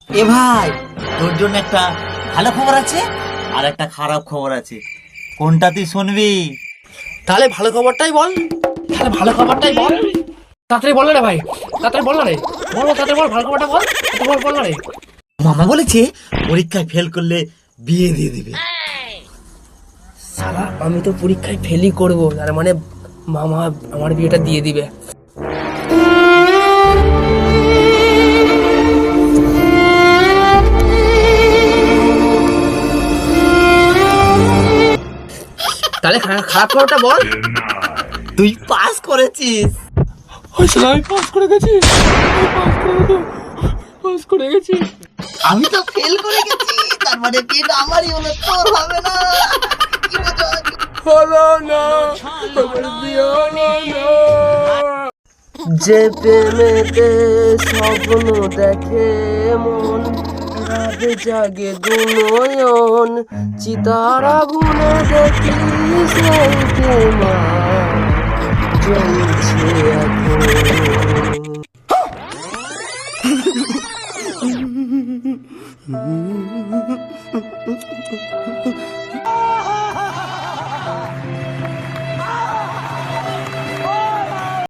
এ ভাই, তোর জন্য একটা ভালো খবর আছে আর একটা খারাপ খবর আছে। কোনটা তুই শুনবি? তাহলে ভালো খবরটাই বল। তাড়াতাড়ি বল না রে ভাই, তাড়াতাড়ি বল না রে। তাড়াতাড়ি বল, ভালো খবরটা বল। বল না রে। মামা বলেছে পরীক্ষায় ফেল করলে বিয়ে দিয়ে দিবে। শালা, আমি তো পরীক্ষায় ফেলই করবো, তার মানে মামা আমার বিয়েটা দিয়ে দিবে। তাহলে খারাপ খবরটা বল। তুই পাস করেছিস। আমি পাস করে গেছি, পাস করে গেছি। আমি তো ফেল করে গেছি, তার মানে বিয়েটা আমারই হলো, তোর হবে না। কি মজা হচ্ছে। হলো না, আমার বিয়ে হলো না। যে প্রেমেতে স্বপ্ন দেখে মন, রাতে জাগে দুনয়ন, চিতার আগুনে দেখি সেই প্রেম জ্বলছে এখন।